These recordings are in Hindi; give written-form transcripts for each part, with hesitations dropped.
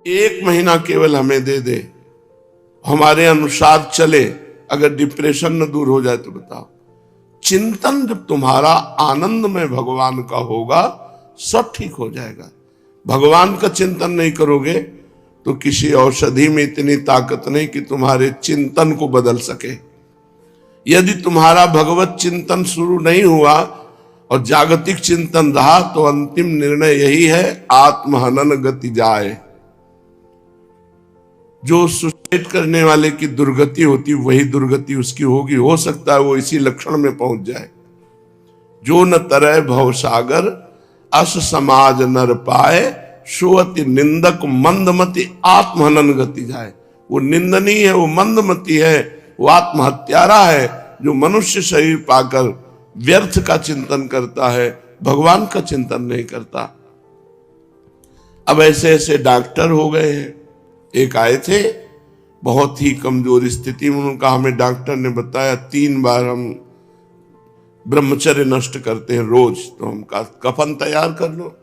1 महीना केवल हमें दे दे, हमारे अनुसार चले, अगर डिप्रेशन न दूर हो जाए तो बताओ। चिंतन जब तुम्हारा आनंद में भगवान का होगा, सब ठीक हो जाएगा। भगवान का चिंतन नहीं करोगे तो किसी औषधि में इतनी ताकत नहीं कि तुम्हारे चिंतन को बदल सके। यदि तुम्हारा भगवत चिंतन शुरू नहीं हुआ और जागतिक चिंतन रहा तो अंतिम निर्णय यही है, आत्महनन गति जाए। जो सुसाइड करने वाले की दुर्गति होती वही दुर्गति उसकी होगी। हो सकता है वो इसी लक्षण में पहुंच जाए। जो न तरय भव सागर अस समाज नर पाए, सोअति निंदक मंदमति आत्महनन गति जाए। वो निंदनीय है, वो मंदमति है, वो आत्महत्यारा है जो मनुष्य शरीर पाकर व्यर्थ का चिंतन करता है, भगवान का चिंतन नहीं करता। अब ऐसे ऐसे डॉक्टर हो गए हैं। एक आए थे बहुत ही कमजोर स्थिति में, उनका हमें डॉक्टर ने बताया 3 बार हम ब्रह्मचर्य नष्ट करते हैं रोज, तो हम कफन तैयार कर लो,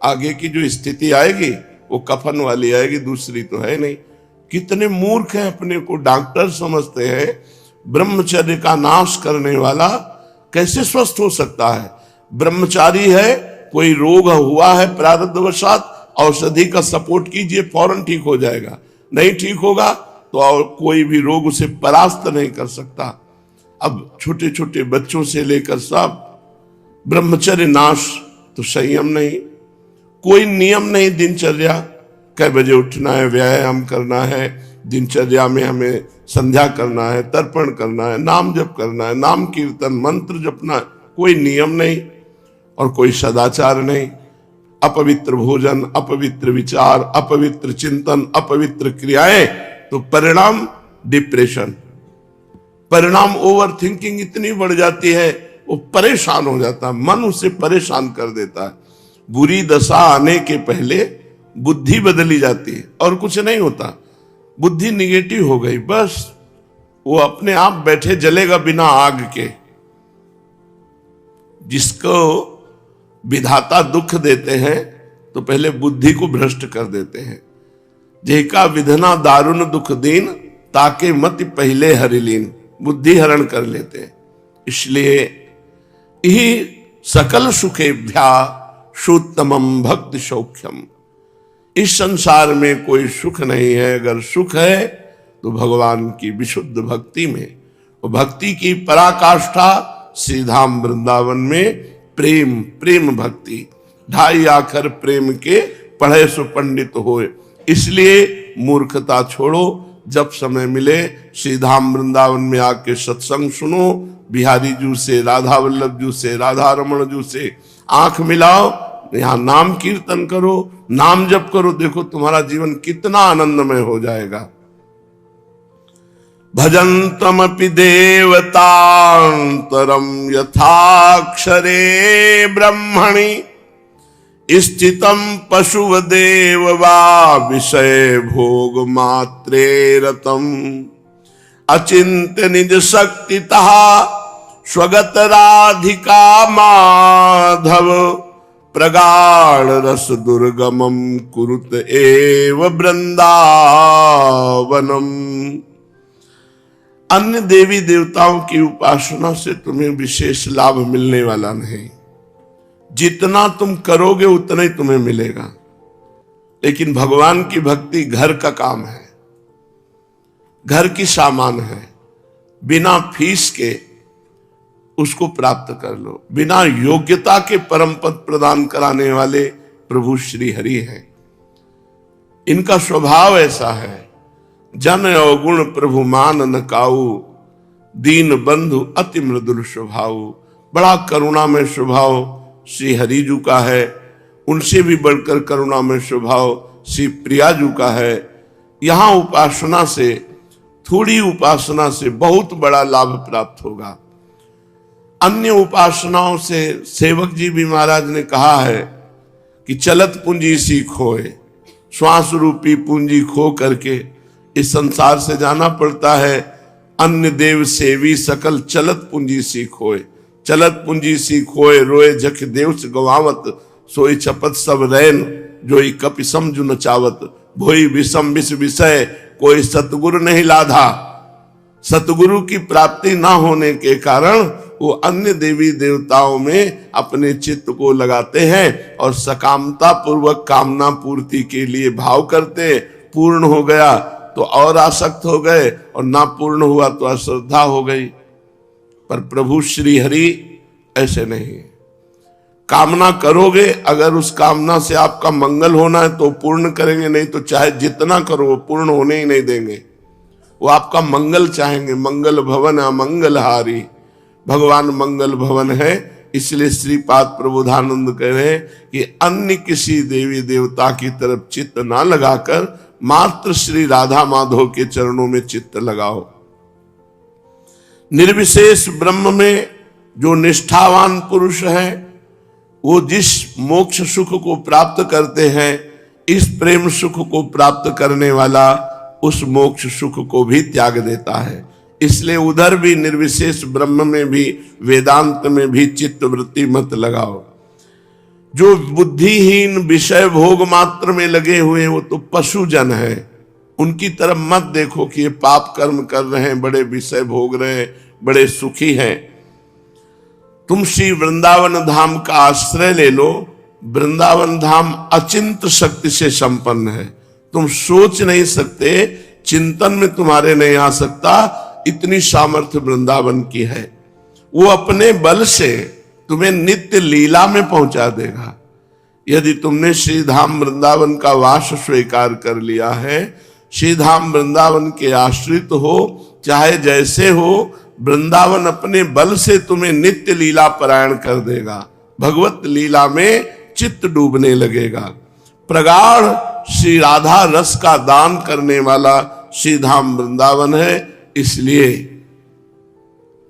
आगे की जो स्थिति आएगी वो कफन वाली आएगी, दूसरी तो है नहीं। कितने मूर्ख हैं, अपने को डॉक्टर समझते हैं। ब्रह्मचर्य का नाश करने वाला कैसे स्वस्थ हो सकता है? ब्रह्मचारी है, कोई रोग हुआ है प्रारब्धवशात, औषधि का सपोर्ट कीजिए, फौरन ठीक हो जाएगा। नहीं ठीक होगा तो और कोई भी रोग उसे परास्त नहीं कर सकता। अब छोटे छोटे बच्चों से लेकर सब ब्रह्मचर्य नाश, तो संयम नहीं, कोई नियम नहीं दिनचर्या, कै बजे उठना है, व्यायाम करना है, दिनचर्या में हमें संध्या करना है, तर्पण करना है, नाम जप करना है, नाम कीर्तन मंत्र जपना है, कोई नियम नहीं और कोई सदाचार नहीं। अपवित्र भोजन, अपवित्र विचार, अपवित्र चिंतन, अपवित्र क्रियाएं, तो परिणाम डिप्रेशन, परिणाम ओवर थिंकिंग इतनी बढ़ जाती है, वो परेशान हो जाता है, मन उसे परेशान कर देता है। बुरी दशा आने के पहले बुद्धि बदली जाती है और कुछ नहीं होता। बुद्धि निगेटिव हो गई, बस वो अपने आप बैठे जलेगा बिना आग के। जिसको विधाता दुख देते हैं तो पहले बुद्धि को भ्रष्ट कर देते हैं। जेका विधना दारुण दुख दीन, ताके मति पहले हरिलीन, बुद्धि हरण कर लेते हैं। इसलिए यही सकल सुखेभ्या सुत्तमम भक्ति सौख्यम। इस संसार में कोई सुख नहीं है, अगर सुख है तो भगवान की विशुद्ध भक्ति में। और भक्ति की पराकाष्ठा श्रीधाम वृंदावन में प्रेम, प्रेम भक्ति। 2.5 आखर प्रेम के पढ़े सो पंडित होए। इसलिए मूर्खता छोड़ो, जब समय मिले श्रीधाम वृंदावन में आके सत्संग सुनो, बिहारी जू से, राधा वल्लभ जू से, राधा रमण जू से आंख मिलाओ, यहाँ नाम कीर्तन करो, नाम जप करो, देखो तुम्हारा जीवन कितना आनंदमय हो जाएगा। भजन्तमपि देवतान्तरं यथाक्षरे ब्रह्मणि, स्थितं पशुवदेव वा विषय भोग मात्रे रतम्, अचिन्त्य निज शक्तितः स्वगत राधिका माधव, प्रगाढ़ रस दुर्गमं कुरुत एव वृंदावनम। अन्य देवी देवताओं की उपासना से तुम्हें विशेष लाभ मिलने वाला नहीं। जितना तुम करोगे उतना ही तुम्हें मिलेगा। लेकिन भगवान की भक्ति घर का काम है, घर की सामान है, बिना फीस के उसको प्राप्त कर लो। बिना योग्यता के परम पद प्रदान कराने वाले प्रभु श्री हरि हैं। इनका स्वभाव ऐसा है, जन अवगुण प्रभु मान न काऊ, दीन बंधु अति मृदुल स्वभाव। बड़ा करुणा में स्वभाव श्री हरिजू का है, उनसे भी बढ़कर करुणा में स्वभाव श्री प्रियाजू का है। यहाँ उपासना से, थोड़ी उपासना से बहुत बड़ा लाभ प्राप्त होगा। अन्य उपासनाओं से सेवक जी भी महाराज ने कहा है कि चलत पूंजी सीखोए, श्वास रूपी पूंजी खो करके इस संसार से जाना पड़ता है। अन्य देव सेवी सकल चलत पूंजी सीखोए, चलत पूंजी सीखोए, रोए जख देव से गवावत, सोई छपत सब रैन, जोई कपि समझु न चावत। भोई विषम विष विषय कोई सतगुरु नहीं लाधा। सतगुरु की प्राप्ति ना होने के कारण वो अन्य देवी देवताओं में अपने चित्त को लगाते हैं और सकामता पूर्वक कामना पूर्ति के लिए भाव करते। पूर्ण हो गया तो और आसक्त हो गए और ना पूर्ण हुआ तो अश्रद्धा हो गई। पर प्रभु श्री हरि ऐसे नहीं। कामना करोगे, अगर उस कामना से आपका मंगल होना है तो पूर्ण करेंगे, नहीं तो चाहे जितना करो वो पूर्ण होने ही नहीं देंगे। वो आपका मंगल चाहेंगे। मंगल भवन अमंगलहारी, भगवान मंगल भवन है। इसलिए श्रीपाद प्रबोधानंद कह रहे हैं कि अन्य किसी देवी देवता की तरफ चित्त ना लगाकर मात्र श्री राधा माधव के चरणों में चित्त लगाओ। निर्विशेष ब्रह्म में जो निष्ठावान पुरुष है वो जिस मोक्ष सुख को प्राप्त करते हैं, इस प्रेम सुख को प्राप्त करने वाला उस मोक्ष सुख को भी त्याग देता है। इसलिए उधर भी निर्विशेष ब्रह्म में भी वेदांत में भी चित्त वृत्ति मत लगाओ। जो बुद्धिहीन विषय भोग मात्र में लगे हुए हैं वो तो पशु जन है। उनकी तरफ मत देखो कि ये पाप कर्म कर रहे हैं, बड़े विषय भोग रहे हैं, बड़े सुखी हैं। तुम श्री वृंदावन धाम का आश्रय ले लो। वृंदावन धाम अचिंत शक्ति से संपन्न है। तुम सोच नहीं सकते, चिंतन में तुम्हारे नहीं आ सकता, इतनी सामर्थ्य वृंदावन की है। वो अपने बल से तुम्हें नित्य लीला में पहुंचा देगा। यदि तुमने श्री धाम वृंदावन का वास स्वीकार कर लिया है, श्री धाम वृंदावन के आश्रित हो, चाहे जैसे हो, वृंदावन अपने बल से तुम्हें नित्य लीला परायण कर देगा। भगवत लीला में चित्त डूबने लगेगा। प्रगाढ़ श्री राधा रस का दान करने वाला श्री धाम वृंदावन है। इसलिए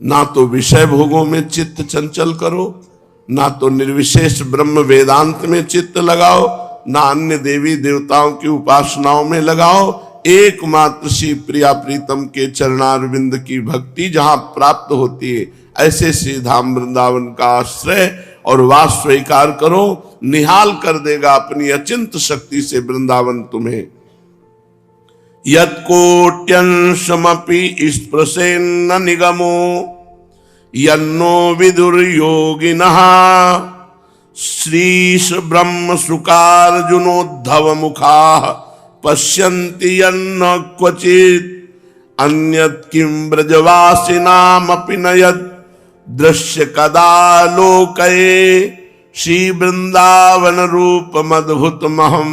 ना तो विषय भोगों में चित्त चंचल करो, ना तो निर्विशेष ब्रह्म वेदांत में चित्त लगाओ, ना अन्य देवी देवताओं की उपासनाओं में लगाओ। एकमात्र श्री प्रिया प्रीतम के चरणारविंद की भक्ति जहां प्राप्त होती है, ऐसे श्री धाम वृंदावन का आश्रय और वास स्वीकार करो। निहाल कर देगा अपनी अचिंत शक्ति से वृंदावन तुम्हें। यत्कोट्यंशमपि स्पृशेन्न निगमो यन्नो विदुर्योगिनः श्रीश ब्रह्म शुकार्जुनोद्धव मुखाः पश्यन्ति यन्न क्वचित् अन्यत् किं ब्रजवासिनामपि न यत् दृश्य कदा लोकये श्री वृंदावन रूपमद्भुतमहं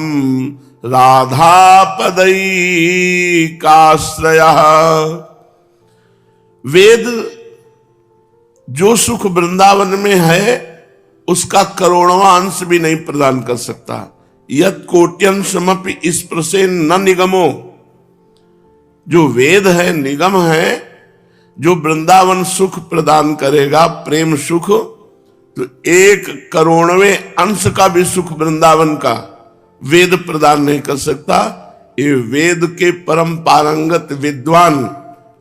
राधापदैकाश्रयः। वेद जो सुख वृंदावन में है उसका करोड़वां अंश भी नहीं प्रदान कर सकता। यत् कोट्यंशमपि स्पृशेन न निगमो, जो वेद है, निगम है, जो वृंदावन सुख प्रदान करेगा, प्रेम सुख, तो 1/100वें अंश का भी सुख वृंदावन का वेद प्रदान नहीं कर सकता। ये वेद के परम पारंगत विद्वान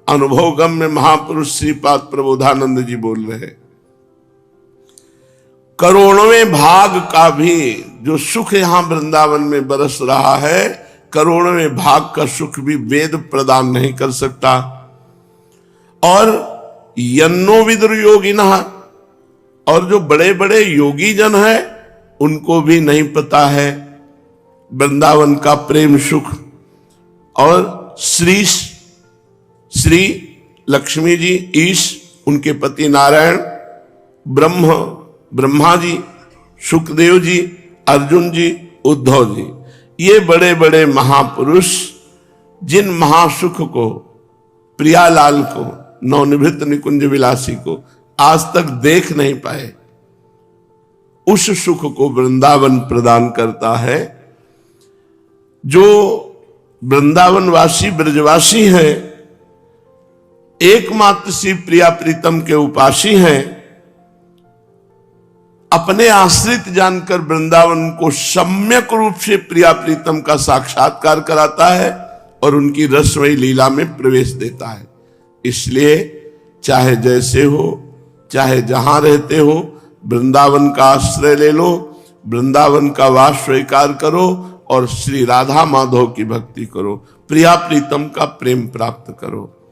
अनुभवगम्य महापुरुष श्रीपाद प्रबोधानंद जी बोल रहे हैं। करोड़वें भाग का भी जो सुख यहां वृंदावन में बरस रहा है, करोड़वें भाग का सुख भी वेद प्रदान नहीं कर सकता। और यन्नो विदुर योगिनः, और जो बड़े बड़े योगी जन हैं उनको भी नहीं पता है वृंदावन का प्रेम सुख। और श्री लक्ष्मी जी, ईश, उनके पति नारायण, ब्रह्मा जी, सुखदेव जी, अर्जुन जी, उद्धव जी, ये बड़े बड़े महापुरुष जिन महासुख को, प्रियालाल को, नवनिभृत निकुंज विलासी को आज तक देख नहीं पाए, उस सुख को वृंदावन प्रदान करता है। जो वृंदावनवासी ब्रजवासी हैं, एकमात्र श्री प्रिया प्रीतम के उपासी हैं, अपने आश्रित जानकर वृंदावन को सम्यक रूप से प्रिया प्रीतम का साक्षात्कार कराता है और उनकी रसमयी लीला में प्रवेश देता है। इसलिए चाहे जैसे हो, चाहे जहां रहते हो, वृंदावन का आश्रय ले लो, वृंदावन का वास स्वीकार करो और श्री राधा माधव की भक्ति करो, प्रिया प्रीतम का प्रेम प्राप्त करो।